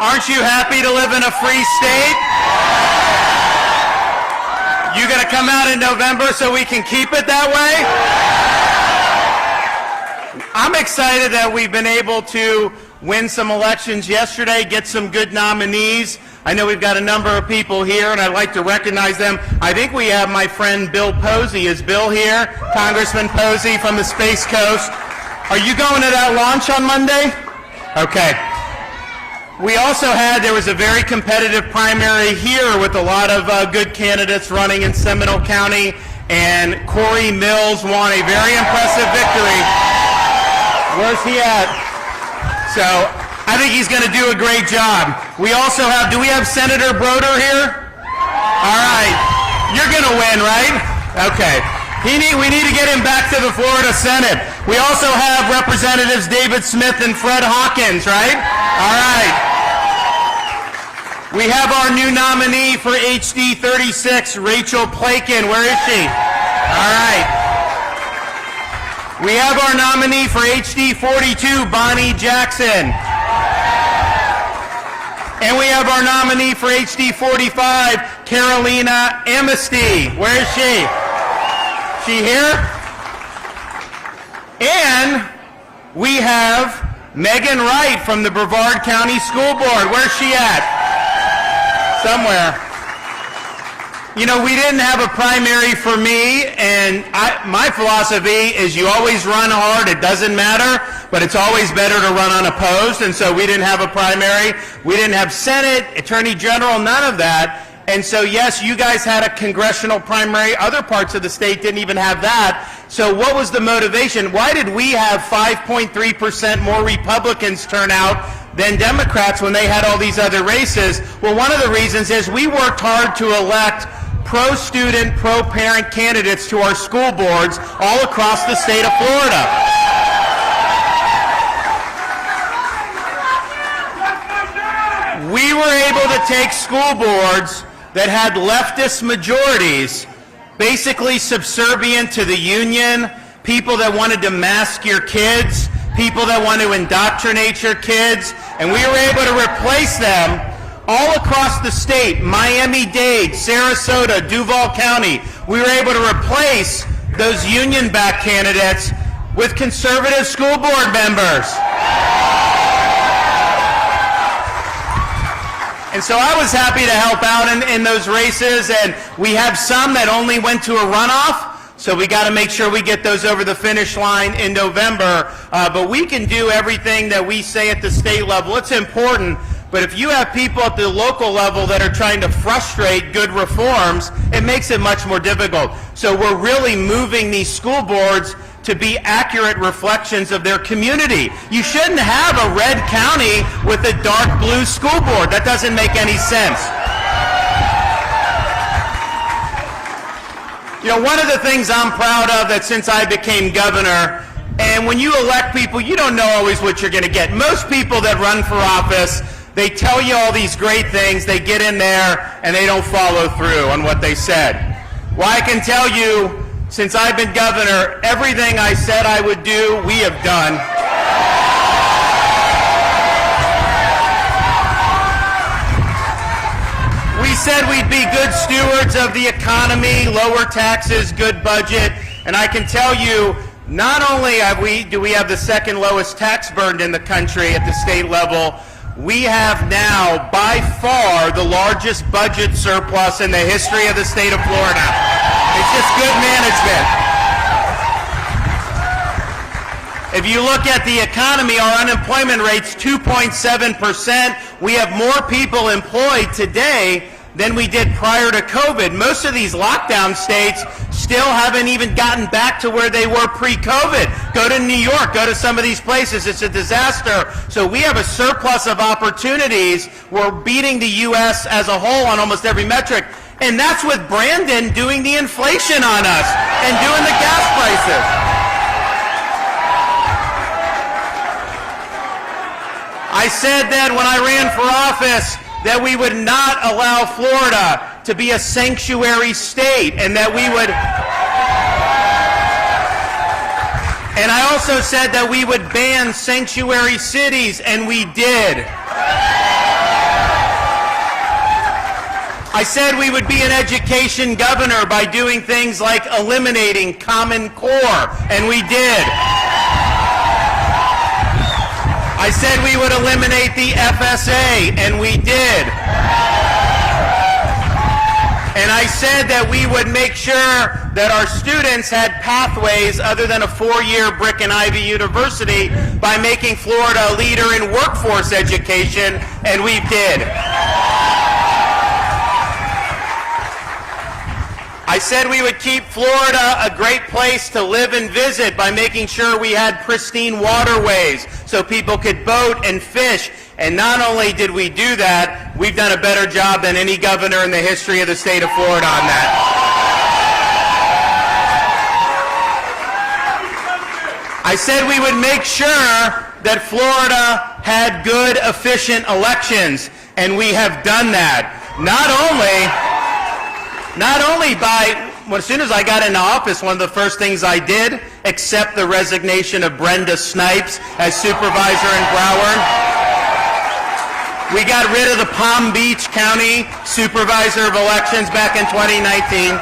Aren't you happy to live in a free state? You gonna come out in November so we can keep it that way? I'm excited that we've been able to win some elections yesterday, get some good nominees. I know we've got a number of people here, and I'd like to recognize them. I think we have my friend Bill Posey. Is Bill here? Congressman Posey from the Space Coast. Are you going to that launch on Monday? Okay. We also there was a very competitive primary here with a lot of good candidates running in Seminole County, and Corey Mills won a very impressive victory. Where's he at? So I think he's going to do a great job. We also do we have Senator Broder here? All right. You're going to win, right? Okay. We need to get him back to the Florida Senate. We also have Representatives David Smith and Fred Hawkins, right? All right. We have our new nominee for HD 36, Rachel Plakin. Where is she? All right. We have our nominee for HD 42, Bonnie Jackson. And we have our nominee for HD 45, Carolina Amnesty. Where is she? She here? And we have Megan Wright from the Brevard County School Board. Where's she at? Somewhere. You know, we didn't have a primary for me, and my philosophy is you always run hard. It doesn't matter, but it's always better to run unopposed, and so we didn't have a primary. We didn't have Senate, Attorney General, none of that. And so, yes, you guys had a congressional primary. Other parts of the state didn't even have that. So what was the motivation? Why did we have 5.3% more Republicans turn out than Democrats when they had all these other races? Well, one of the reasons is we worked hard to elect pro-student, pro-parent candidates to our school boards all across the state of Florida. We were able to take school boards that had leftist majorities, basically subservient to the union, people that wanted to mask your kids, people that want to indoctrinate your kids, and we were able to replace them all across the state, Miami-Dade, Sarasota, Duval County. We were able to replace those union-backed candidates with conservative school board members. And so I was happy to help out in those races, and we have some that only went to a runoff, so we got to make sure we get those over the finish line in November. But we can do everything that we say at the state level. It's important, but if you have people at the local level that are trying to frustrate good reforms, it makes it much more difficult. So we're really moving these school boards to be accurate reflections of their community. You shouldn't have a red county with a dark blue school board. That doesn't make any sense. You know, one of the things I'm proud of that since I became governor, and when you elect people, you don't know always what you're going to get. Most people that run for office, they tell you all these great things, they get in there, and they don't follow through on what they said. Well, I can tell you, since I've been governor, everything I said I would do, we have done. We said we'd be good stewards of the economy, lower taxes, good budget, and I can tell you, not only do we have the second lowest tax burden in the country at the state level, we have now, by far, the largest budget surplus in the history of the state of Florida. It's just good management. If you look at the economy, our unemployment rate's 2.7%. We have more people employed today than we did prior to COVID. Most of these lockdown states still haven't even gotten back to where they were pre-COVID. Go to New York, go to some of these places, it's a disaster. So we have a surplus of opportunities. We're beating the U.S. as a whole on almost every metric. And that's with Brandon doing the inflation on us and doing the gas prices. I said that when I ran for office that we would not allow Florida to be a sanctuary state, and that we would, and I also said that we would ban sanctuary cities, and we did. I said we would be an education governor by doing things like eliminating Common Core, and we did. I said we would eliminate the FSA, and we did. And I said that we would make sure that our students had pathways other than a four-year brick and Ivy university by making Florida a leader in workforce education, and we did. I said we would keep Florida a great place to live and visit by making sure we had pristine waterways so people could boat and fish. And not only did we do that, we've done a better job than any governor in the history of the state of Florida on that. I said we would make sure that Florida had good, efficient elections, and we have done that. Not only by, well, as soon as I got into office, one of the first things I did, accept the resignation of Brenda Snipes as supervisor in Broward. We got rid of the Palm Beach County Supervisor of Elections back in 2019.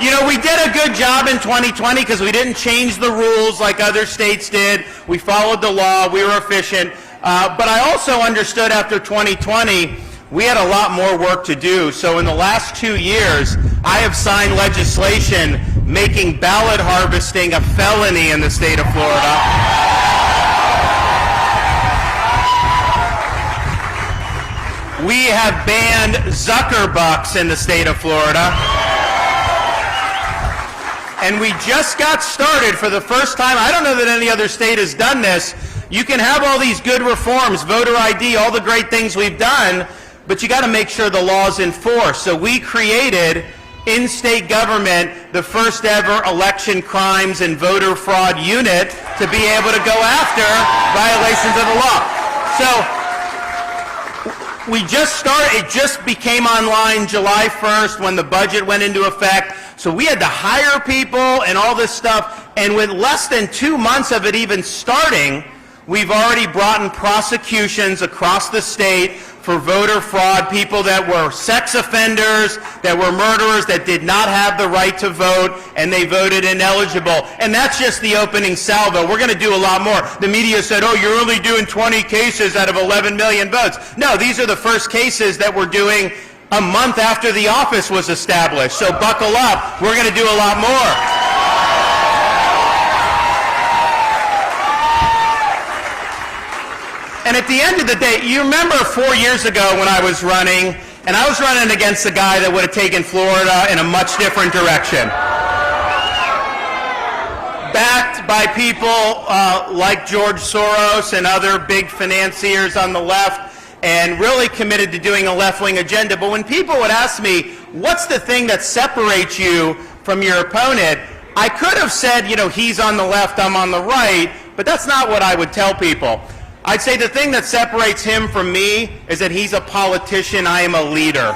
You know, we did a good job in 2020 because we didn't change the rules like other states did. We followed the law. We were efficient. But I also understood after 2020, we had a lot more work to do. So in the last 2 years, I have signed legislation making ballot harvesting a felony in the state of Florida. We have banned Zuckerbucks in the state of Florida. And we just got started for the first time. I don't know that any other state has done this. You can have all these good reforms, voter ID, all the great things we've done, but you got to make sure the law is enforced. So we created in state government the first ever election crimes and voter fraud unit to be able to go after violations of the law. So we just started, it just became online July 1st when the budget went into effect. So we had to hire people and all this stuff. And with less than 2 months of it even starting, we've already brought in prosecutions across the state for voter fraud, people that were sex offenders, that were murderers, that did not have the right to vote, and they voted ineligible. And that's just the opening salvo. We're going to do a lot more. The media said, oh, you're only doing 20 cases out of 11 million votes. No, these are the first cases that we're doing a month after the office was established. So buckle up. We're going to do a lot more. And at the end of the day, you remember 4 years ago when I was running, and I was running against a guy that would have taken Florida in a much different direction. Backed by people like George Soros and other big financiers on the left, and really committed to doing a left-wing agenda. But when people would ask me, what's the thing that separates you from your opponent, I could have said, you know, he's on the left, I'm on the right, but that's not what I would tell people. I'd say the thing that separates him from me is that he's a politician, I am a leader.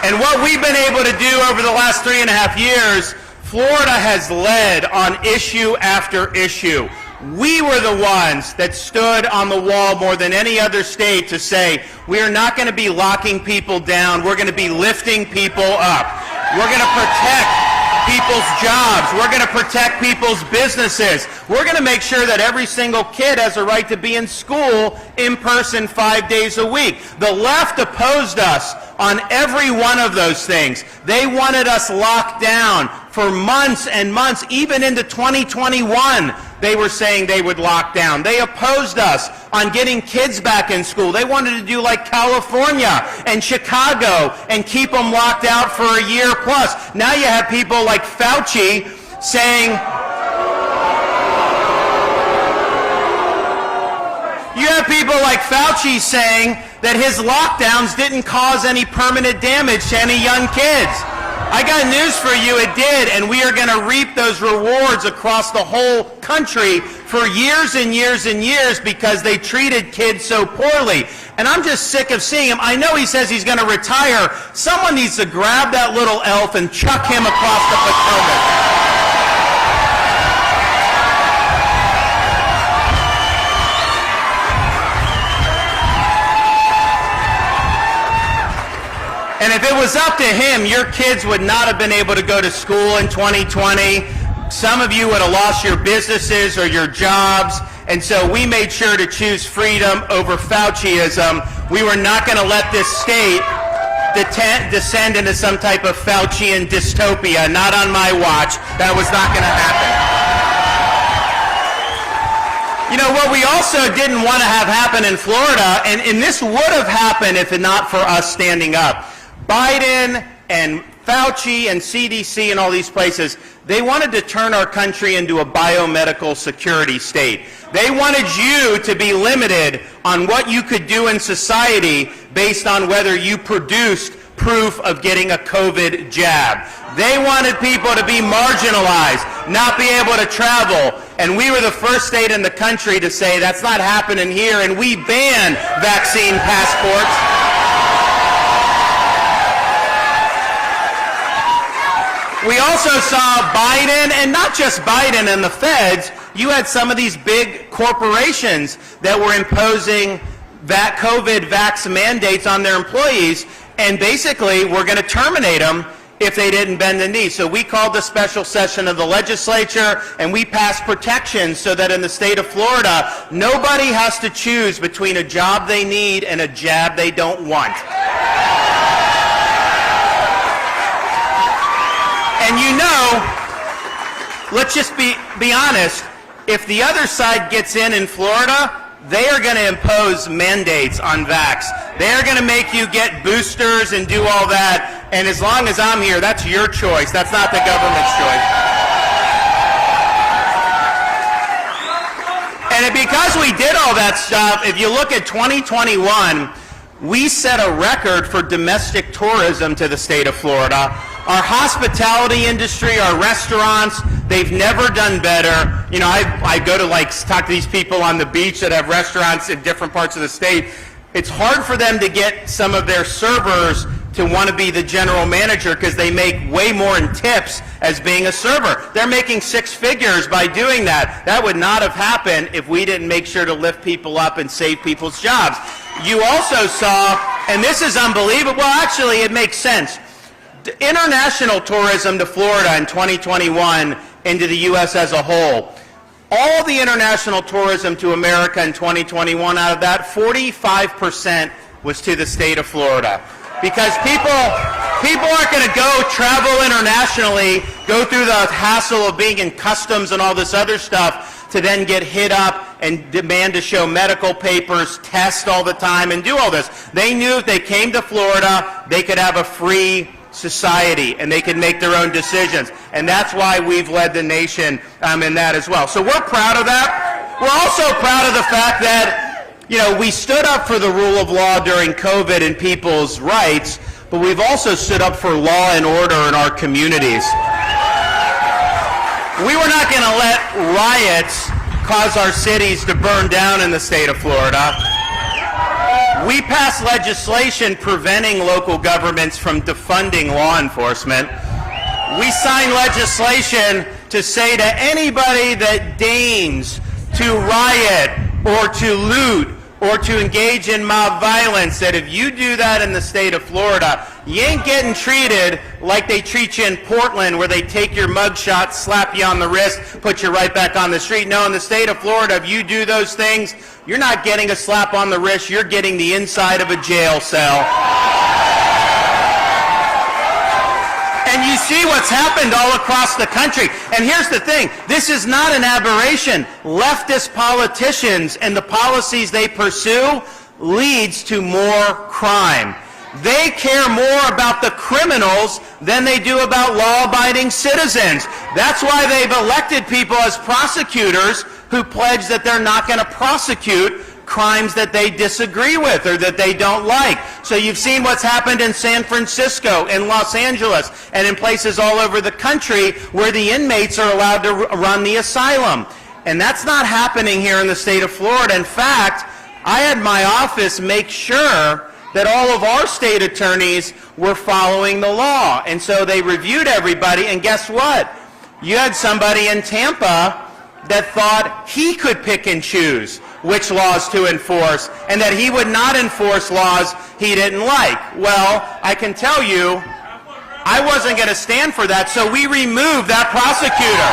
And what we've been able to do over the last 3.5 years, Florida has led on issue after issue. We were the ones that stood on the wall more than any other state to say, we are not going to be locking people down, we're going to be lifting people up. We're going to protect people's jobs. We're going to protect people's businesses. We're going to make sure that every single kid has a right to be in school in person 5 days a week. The left opposed us on every one of those things. They wanted us locked down for months and months, even into 2021. They were saying they would lock down. They opposed us on getting kids back in school. They wanted to do like California and Chicago and keep them locked out for a year plus. Now you have people like Fauci saying, that his lockdowns didn't cause any permanent damage to any young kids. I got news for you, it did, and we are going to reap those rewards across the whole country for years and years and years because they treated kids so poorly. And I'm just sick of seeing him. I know he says he's going to retire. Someone needs to grab that little elf and chuck him across the Potomac. If it was up to him, your kids would not have been able to go to school in 2020. Some of you would have lost your businesses or your jobs. And so we made sure to choose freedom over Fauciism. We were not going to let this state descend into some type of Faucian dystopia. Not on my watch. That was not going to happen. You know, what we also didn't want to have happen in Florida, and this would have happened if not for us standing up. Biden and Fauci and CDC and all these places, they wanted to turn our country into a biomedical security state. They wanted you to be limited on what you could do in society based on whether you produced proof of getting a COVID jab. They wanted people to be marginalized, not be able to travel. And we were the first state in the country to say that's not happening here, and we banned vaccine passports. We also saw Biden, and not just Biden and the feds, you had some of these big corporations that were imposing that COVID vax mandates on their employees, and basically we're going to terminate them if they didn't bend the knee. So we called a special session of the legislature, and we passed protections so that in the state of Florida, nobody has to choose between a job they need and a jab they don't want. And you know, let's just be honest, if the other side gets in Florida, they are going to impose mandates on vax. They are going to make you get boosters and do all that. And as long as I'm here, that's your choice. That's not the government's choice. And because we did all that stuff, if you look at 2021, we set a record for domestic tourism to the state of Florida. Our hospitality industry, our restaurants, they've never done better. You know, I go to talk to these people on the beach that have restaurants in different parts of the state. It's hard for them to get some of their servers to want to be the general manager because they make way more in tips as being a server. They're making six figures by doing that. That would not have happened if we didn't make sure to lift people up and save people's jobs. You also saw, and this is unbelievable, well actually it makes sense, international tourism to Florida in 2021 into the U.S. as a whole. All the international tourism to America in 2021, out of that, 45% was to the state of Florida. Because people aren't going to go travel internationally, go through the hassle of being in customs and all this other stuff to then get hit up and demand to show medical papers, test all the time, and do all this. They knew if they came to Florida, they could have a free society and they can make their own decisions. And that's why we've led the nation in that as well. So we're proud of that. We're also proud of the fact that, you know, we stood up for the rule of law during COVID and people's rights, but we've also stood up for law and order in our communities. We were not going to let riots cause our cities to burn down in the state of Florida. We passed legislation preventing local governments from defunding law enforcement. We signed legislation to say to anybody that deigns to riot or to loot or to engage in mob violence, that if you do that in the state of Florida, you ain't getting treated like they treat you in Portland, where they take your mugshot, slap you on the wrist, put you right back on the street. No, in the state of Florida, if you do those things, you're not getting a slap on the wrist, you're getting the inside of a jail cell. And you see what's happened all across the country. And here's the thing, this is not an aberration. Leftist politicians and the policies they pursue leads to more crime. They care more about the criminals than they do about law-abiding citizens. That's why they've elected people as prosecutors who pledge that they're not going to prosecute crimes that they disagree with or that they don't like. So you've seen what's happened in San Francisco, in Los Angeles, and in places all over the country where the inmates are allowed to run the asylum. And that's not happening here in the state of Florida. In fact, I had my office make sure that all of our state attorneys were following the law. And so they reviewed everybody, and guess what? You had somebody in Tampa that thought he could pick and choose which laws to enforce, and that he would not enforce laws he didn't like. Well, I can tell you, I wasn't going to stand for that, so we removed that prosecutor.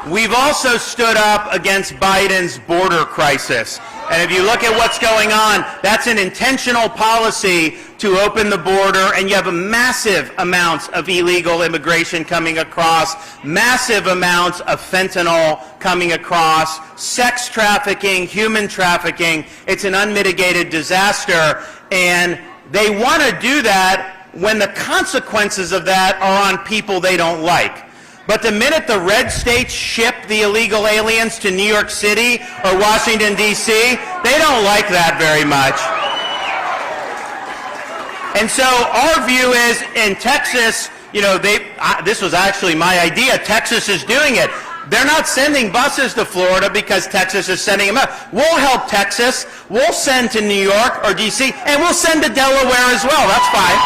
We've also stood up against Biden's border crisis. And if you look at what's going on, that's an intentional policy to open the border, and you have massive amounts of illegal immigration coming across, massive amounts of fentanyl coming across, sex trafficking, human trafficking. It's an unmitigated disaster, and they want to do that when the consequences of that are on people they don't like. But the minute the red states ship the illegal aliens to New York City or Washington, D.C., they don't like that very much. And so our view is, in Texas, you know, this was actually my idea. Texas is doing it. They're not sending buses to Florida because Texas is sending them out. We'll help Texas. We'll send to New York or D.C., and we'll send to Delaware as well. That's fine.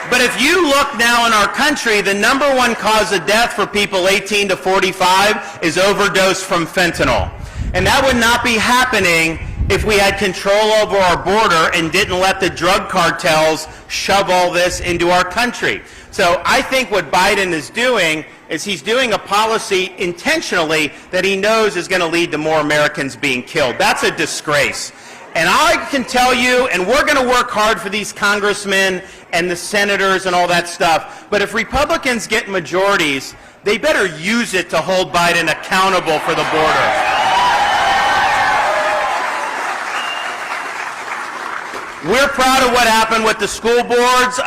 But if you look now in our country, the #1 cause of death for people 18 to 45 is overdose from fentanyl. And that would not be happening if we had control over our border and didn't let the drug cartels shove all this into our country. So I think what Biden is doing is he's doing a policy intentionally that he knows is going to lead to more Americans being killed. That's a disgrace. And I can tell you, and we're going to work hard for these congressmen and the senators and all that stuff, but if Republicans get majorities, they better use it to hold Biden accountable for the border. We're proud of what happened with the school boards.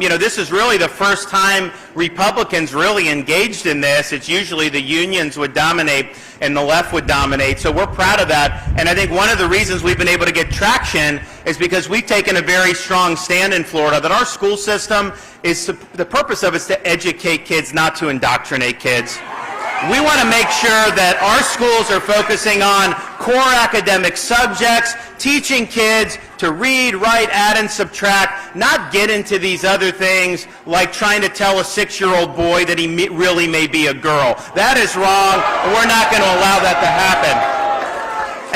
You know, this is really the first time Republicans really engaged in this. It's usually the unions would dominate and the left would dominate. So we're proud of that. And I think one of the reasons we've been able to get traction is because we've taken a very strong stand in Florida that our school system is, the purpose of it is to educate kids, not to indoctrinate kids. We want to make sure that our schools are focusing on core academic subjects, teaching kids to read, write, add, and subtract, not get into these other things like trying to tell a 6-year-old boy that he really may be a girl. That is wrong, and we're not going to allow that to happen.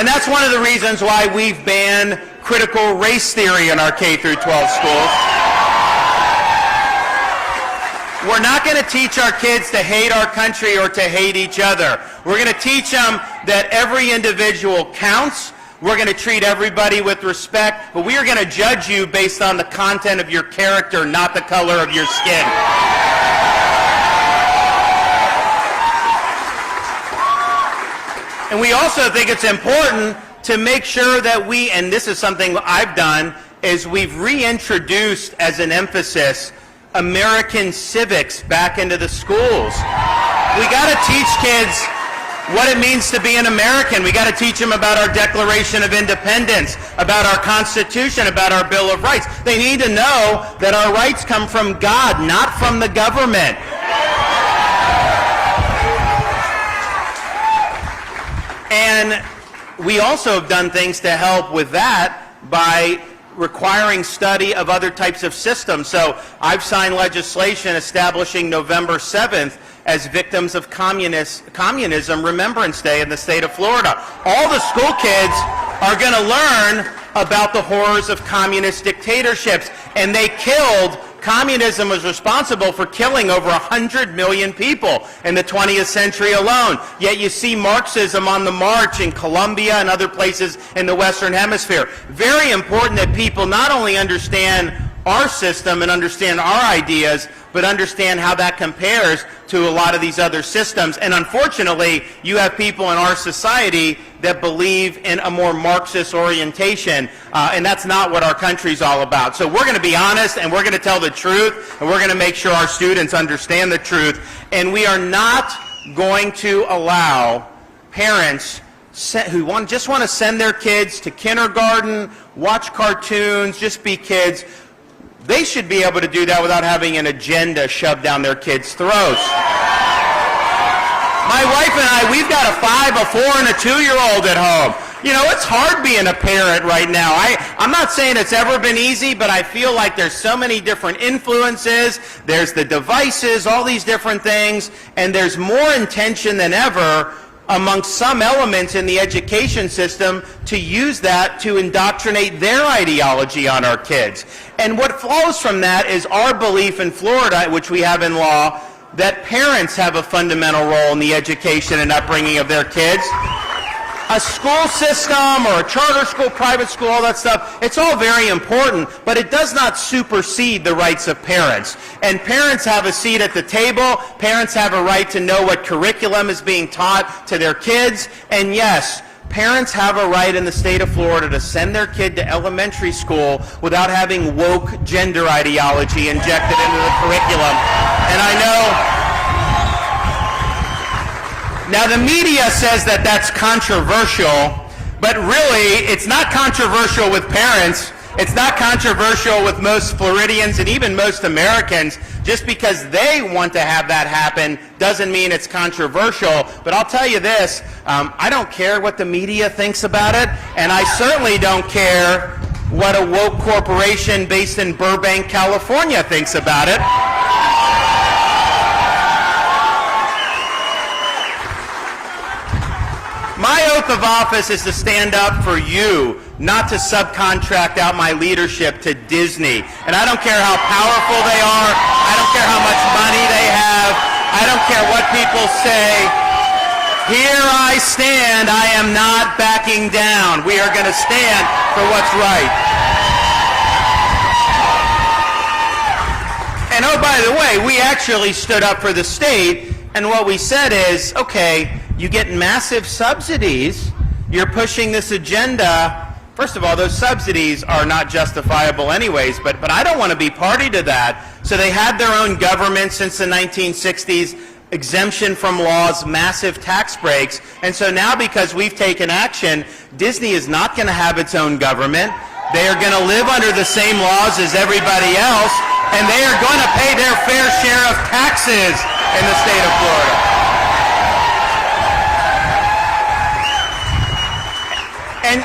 And that's one of the reasons why we've banned critical race theory in our K-12 schools. We're not going to teach our kids to hate our country or to hate each other. We're going to teach them that every individual counts. We're going to treat everybody with respect, but we are going to judge you based on the content of your character, not the color of your skin. And we also think it's important to make sure that we, and this is something I've done, is we've reintroduced as an emphasis American civics back into the schools. We got to teach kids what it means to be an American. We got to teach them about our Declaration of Independence, about our Constitution, about our Bill of Rights. They need to know that our rights come from God, not from the government. And we also have done things to help with that by requiring study of other types of systems. So I've signed legislation establishing November 7th as Victims of Communism Remembrance Day in the state of Florida. All the school kids are going to learn about the horrors of communist dictatorships, and communism was responsible for killing over 100 million people in the 20th century alone. Yet you see Marxism on the march in Colombia and other places in the Western Hemisphere. Very important that people not only understand our system and understand our ideas, but understand how that compares to a lot of these other systems. And unfortunately, you have people in our society that believe in a more Marxist orientation, and that's not what our country's all about. So we're going to be honest, and we're going to tell the truth, and we're going to make sure our students understand the truth. And we are not going to allow parents who just want to send their kids to kindergarten, watch cartoons, just be kids. They should be able to do that without having an agenda shoved down their kids' throats. My wife and I, we've got a 5, a 4, and a 2-year-old at home. You know, it's hard being a parent right now. I'm not saying it's ever been easy, but I feel like there's so many different influences. There's the devices, all these different things, and there's more intention than ever amongst some elements in the education system to use that to indoctrinate their ideology on our kids. And what flows from that is our belief in Florida, which we have in law, that parents have a fundamental role in the education and upbringing of their kids. A school system or a charter school, private school, all that stuff, it's all very important, but it does not supersede the rights of parents. And parents have a seat at the table. Parents have a right to know what curriculum is being taught to their kids. And yes, parents have a right in the state of Florida to send their kid to elementary school without having woke gender ideology injected into the curriculum. And I know... Now, the media says that that's controversial, but really, it's not controversial with parents. It's not controversial with most Floridians and even most Americans. Just because they want to have that happen doesn't mean it's controversial. But I'll tell you this, I don't care what the media thinks about it, and I certainly don't care what a woke corporation based in Burbank, California thinks about it. My oath of office is to stand up for you, not to subcontract out my leadership to Disney. And I don't care how powerful they are. I don't care how much money they have. I don't care what people say. Here I stand. I am not backing down. We are going to stand for what's right. And oh, by the way, we actually stood up for the state, and what we said is, okay, you get massive subsidies, you're pushing this agenda. First of all, those subsidies are not justifiable anyways, but I don't want to be party to that. So they had their own government since the 1960s, exemption from laws, massive tax breaks, and so now because we've taken action, Disney is not going to have its own government. They are going to live under the same laws as everybody else, and they are going to pay their fair share of taxes in the state of Florida. And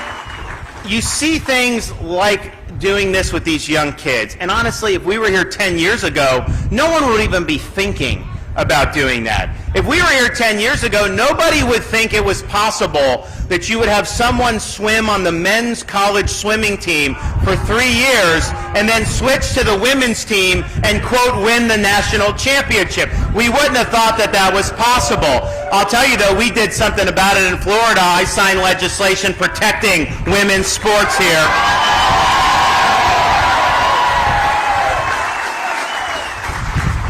you see things like doing this with these young kids. And honestly, if we were here 10 years ago, no one would even be thinking about doing that. If we were here 10 years ago, nobody would think it was possible that you would have someone swim on the men's college swimming team for 3 years and then switch to the women's team and, quote, win the national championship. We wouldn't have thought that that was possible. I'll tell you, though, we did something about it in Florida. I signed legislation protecting women's sports here.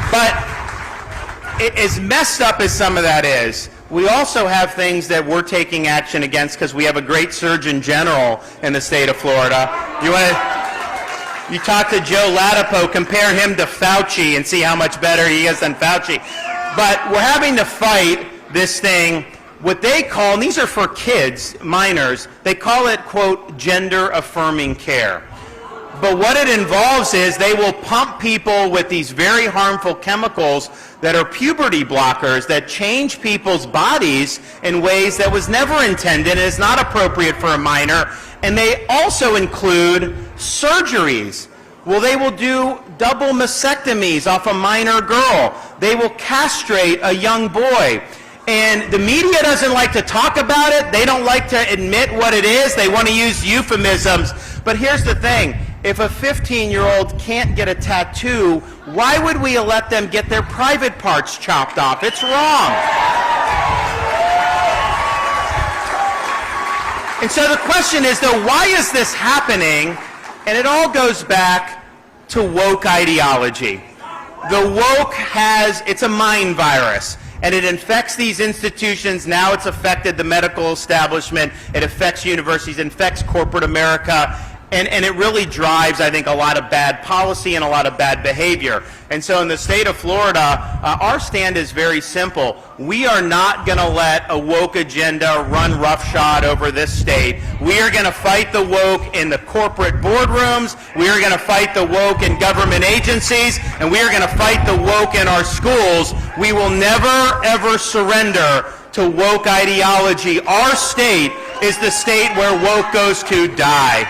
But as messed up as some of that is, we also have things that we're taking action against because we have a great Surgeon General in the state of Florida. You talk to Joe Latipo, compare him to Fauci and see how much better he is than Fauci. But we're having to fight this thing, what they call, and these are for kids, minors, they call it, quote, gender-affirming care. But what it involves is they will pump people with these very harmful chemicals that are puberty blockers that change people's bodies in ways that was never intended and is not appropriate for a minor. And they also include surgeries. Well, they will do double mastectomies off a minor girl. They will castrate a young boy. And the media doesn't like to talk about it. They don't like to admit what it is. They want to use euphemisms. But here's the thing. If a 15-year-old can't get a tattoo, why would we let them get their private parts chopped off? It's wrong. And so the question is, though, why is this happening? And it all goes back to woke ideology. The woke it's a mind virus. And it infects these institutions. Now it's affected the medical establishment. It affects universities. It infects corporate America. And it really drives, I think, a lot of bad policy and a lot of bad behavior. And so in the state of Florida, our stand is very simple. We are not going to let a woke agenda run roughshod over this state. We are going to fight the woke in the corporate boardrooms. We are going to fight the woke in government agencies. And we are going to fight the woke in our schools. We will never, ever surrender to woke ideology. Our state is the state where woke goes to die.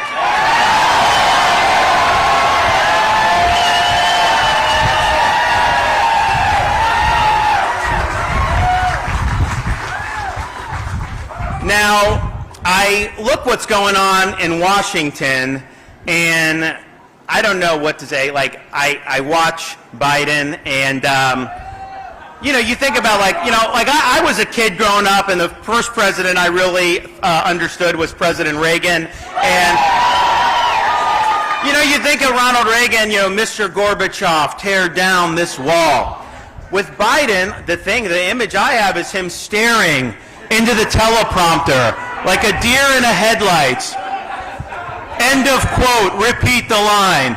Now, I look what's going on in Washington, and I don't know what to say. Like, I watch Biden, and, you know, you think about, like, you know, like I was a kid growing up, and the first president I really understood was President Reagan. And, you know, you think of Ronald Reagan, you know, Mr. Gorbachev, tear down this wall. With Biden, the image I have is him staring into the teleprompter like a deer in the headlights. End of quote, repeat the line.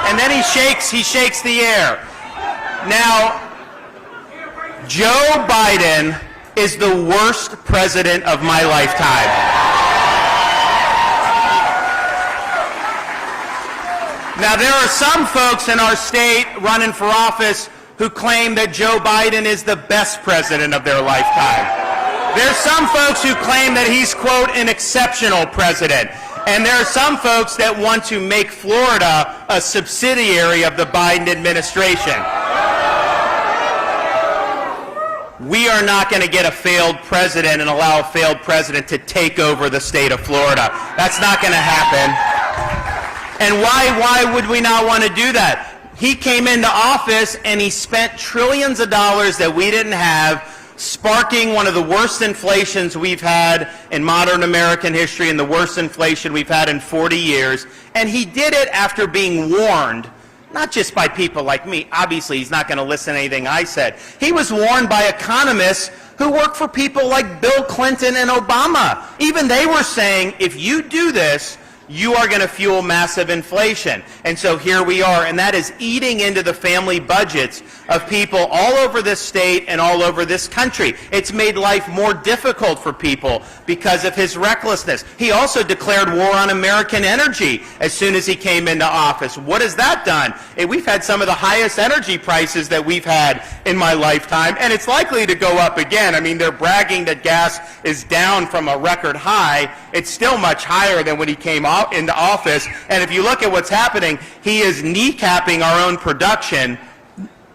And then he shakes the air. Now, Joe Biden is the worst president of my lifetime. Now, there are some folks in our state running for office who claim that Joe Biden is the best president of their lifetime. There's some folks who claim that he's, quote, an exceptional president. And there are some folks that want to make Florida a subsidiary of the Biden administration. We are not going to get a failed president and allow a failed president to take over the state of Florida. That's not going to happen. And why would we not want to do that? He came into office and he spent trillions of dollars that we didn't have, sparking one of the worst inflations we've had in modern American history and the worst inflation we've had in 40 years. And he did it after being warned, not just by people like me. Obviously, he's not going to listen to anything I said. He was warned by economists who work for people like Bill Clinton and Obama. Even they were saying, if you do this, you are going to fuel massive inflation. And so here we are, and that is eating into the family budgets of people all over this state and all over this country. It's made life more difficult for people because of his recklessness. He also declared war on American energy as soon as he came into office. What has that done? We've had some of the highest energy prices that we've had in my lifetime, and it's likely to go up again. I mean, they're bragging that gas is down from a record high. It's still much higher than when he came into office. And if you look at what's happening, he is kneecapping our own production.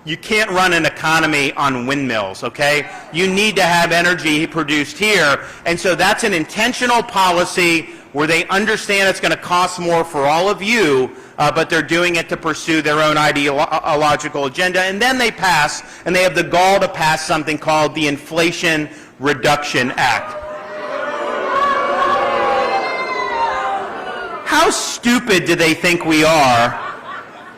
You can't run an economy on windmills, okay? You need to have energy produced here. And so that's an intentional policy where they understand it's going to cost more for all of you, but they're doing it to pursue their own ideological agenda. And then they pass, and they have the gall to pass something called the Inflation Reduction Act. How stupid do they think we are?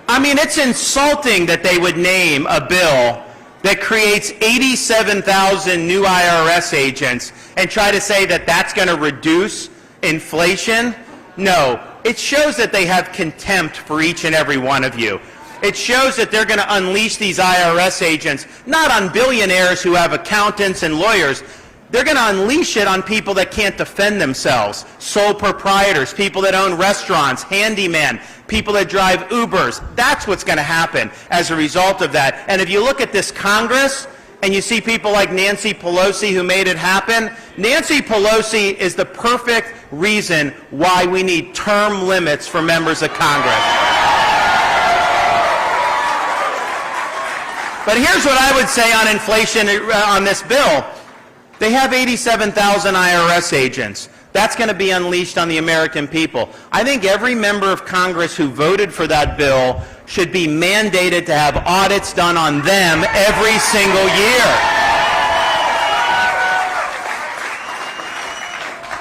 I mean, it's insulting that they would name a bill that creates 87,000 new IRS agents and try to say that that's going to reduce inflation. No, it shows that they have contempt for each and every one of you. It shows that they're going to unleash these IRS agents, not on billionaires who have accountants and lawyers. They're going to unleash it on people that can't defend themselves, sole proprietors, people that own restaurants, handyman, people that drive Ubers. That's what's going to happen as a result of that. And if you look at this Congress and you see people like Nancy Pelosi who made it happen, Nancy Pelosi is the perfect reason why we need term limits for members of Congress. But here's what I would say on inflation on this bill. They have 87,000 IRS agents. That's going to be unleashed on the American people. I think every member of Congress who voted for that bill should be mandated to have audits done on them every single year.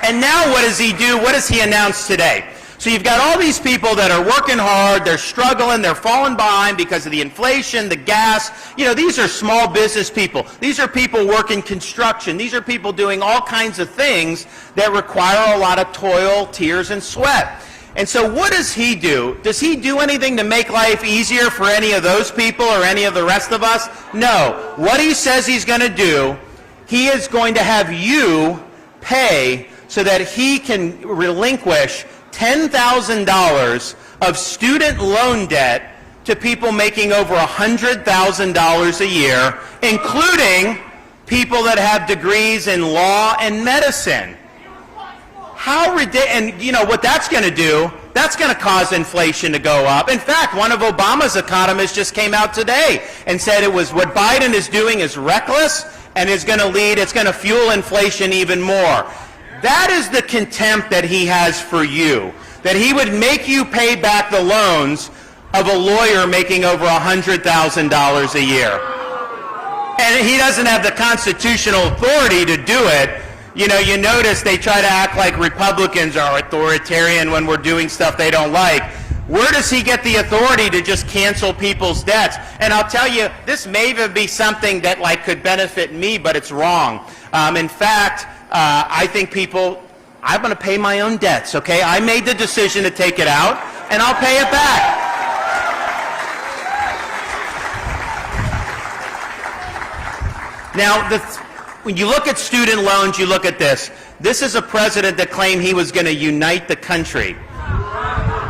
And now what does he do? What does he announce today? So you've got all these people that are working hard, they're struggling, they're falling behind because of the inflation, the gas. You know, these are small business people. These are people working construction. These are people doing all kinds of things that require a lot of toil, tears, and sweat. And so what does he do? Does he do anything to make life easier for any of those people or any of the rest of us? No. What he says he's going to do, he is going to have you pay so that he can relinquish $10,000 of student loan debt to people making over $100,000 a year, including people that have degrees in law and medicine. How ridiculous, and you know what that's going to do? That's going to cause inflation to go up. In fact, one of Obama's economists just came out today and said it was what Biden is doing is reckless and is going to lead, it's going to fuel inflation even more. That is the contempt that he has for you, that he would make you pay back the loans of a lawyer making over $100,000 a year. And he doesn't have the constitutional authority to do it. You know, you notice they try to act like Republicans are authoritarian when we're doing stuff they don't like. Where does he get the authority to just cancel people's debts? And I'll tell you, this may even be something that like could benefit me, but it's wrong. In fact, I think I'm going to pay my own debts, okay? I made the decision to take it out, and I'll pay it back. Now, when you look at student loans, you look at this. This is a president that claimed he was going to unite the country.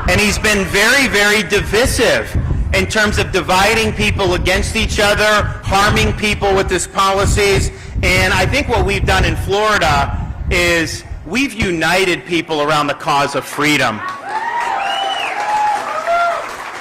And he's been very, very divisive in terms of dividing people against each other, harming people with his policies. And I think what we've done in Florida is we've united people around the cause of freedom.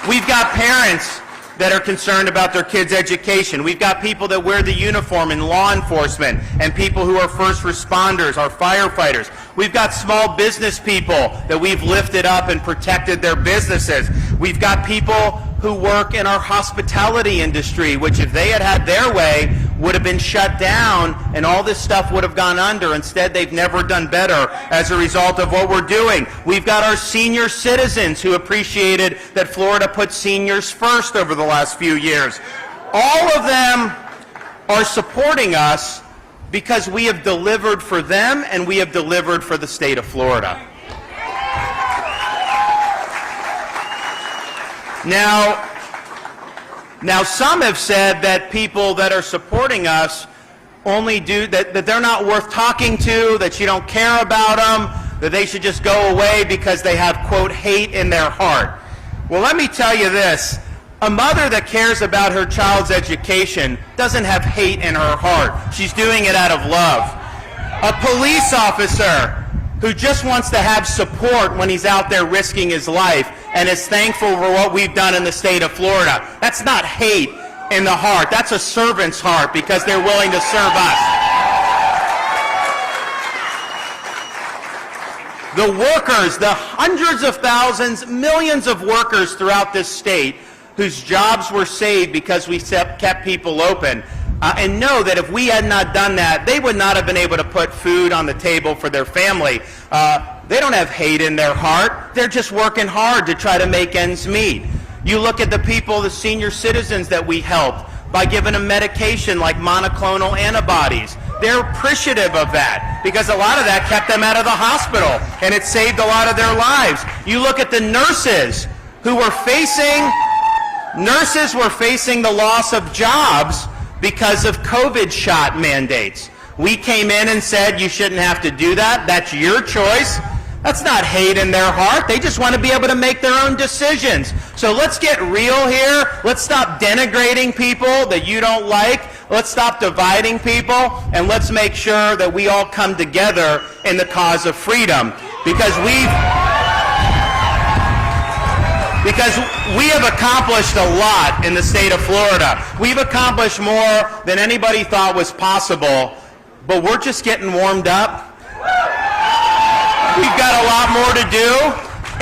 We've got parents that are concerned about their kids' education. We've got people that wear the uniform in law enforcement and people who are first responders, our firefighters. We've got small business people that we've lifted up and protected their businesses. We've got people who work in our hospitality industry, which if they had had their way, would have been shut down and all this stuff would have gone under. Instead, they've never done better as a result of what we're doing. We've got our senior citizens who appreciated that Florida put seniors first over the last few years. All of them are supporting us because we have delivered for them and we have delivered for the state of Florida. Now some have said that people that are supporting us only do that they're not worth talking to, that you don't care about them, that they should just go away because they have, quote, hate in their heart. Well, let me tell you this. A mother that cares about her child's education doesn't have hate in her heart. She's doing it out of love. A police officer who just wants to have support when he's out there risking his life and is thankful for what we've done in the state of Florida. That's not hate in the heart. That's a servant's heart because they're willing to serve us. The workers, the hundreds of thousands, millions of workers throughout this state whose jobs were saved because we kept people open, and know that if we had not done that, they would not have been able to put food on the table for their family. They don't have hate in their heart. They're just working hard to try to make ends meet. You look at the people, the senior citizens that we helped by giving them medication like monoclonal antibodies. They're appreciative of that because a lot of that kept them out of the hospital and it saved a lot of their lives. You look at the nurses who were facing the loss of jobs because of COVID shot mandates. We came in and said you shouldn't have to do that. That's your choice. That's not hate in their heart. They just want to be able to make their own decisions. So let's get real here. Let's stop denigrating people that you don't like. Let's stop dividing people, and let's make sure that we all come together in the cause of freedom. Because we have accomplished a lot in the state of Florida. We've accomplished more than anybody thought was possible, but we're just getting warmed up. We've got a lot more to do,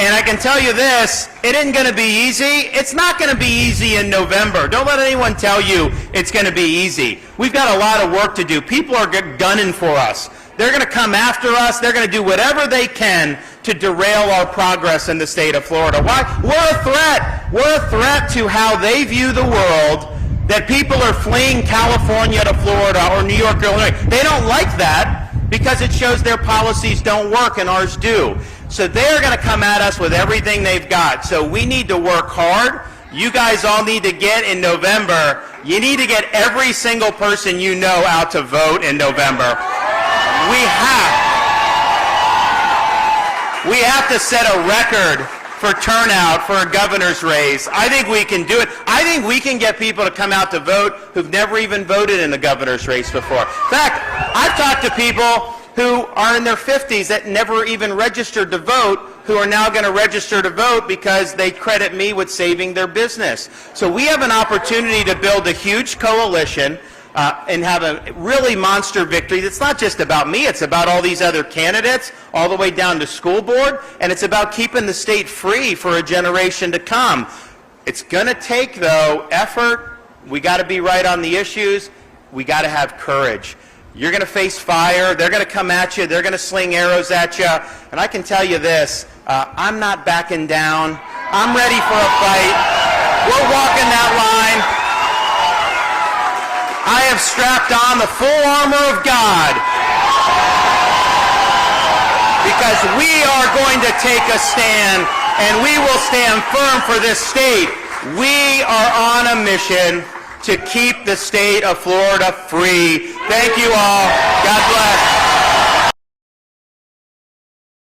and I can tell you this, it isn't going to be easy. It's not going to be easy in November. Don't let anyone tell you it's going to be easy. We've got a lot of work to do. People are gunning for us. They're going to come after us. They're going to do whatever they can to derail our progress in the state of Florida. Why? We're a threat. We're a threat to how they view the world, that people are fleeing California to Florida or New York or Illinois. They don't like that because it shows their policies don't work and ours do. So they're going to come at us with everything they've got. So we need to work hard. You guys all need to get in November. You need to get every single person you know out to vote in November. We have to set a record for turnout for a governor's race. I think we can do it. I think we can get people to come out to vote who've never even voted in a governor's race before. In fact, I've talked to people who are in their 50s that never even registered to vote, who are now going to register to vote because they credit me with saving their business. So we have an opportunity to build a huge coalition and have a really monster victory. It's not just about me, it's about all these other candidates, all the way down to school board, and it's about keeping the state free for a generation to come. It's going to take, though, effort. We got to be right on the issues. We got to have courage. You're going to face fire. They're going to come at you. They're going to sling arrows at you. And I can tell you this, I'm not backing down. I'm ready for a fight. We're walking that line. I have strapped on the full armor of God because we are going to take a stand, and we will stand firm for this state. We are on a mission to keep the state of Florida free. Thank you all. God bless.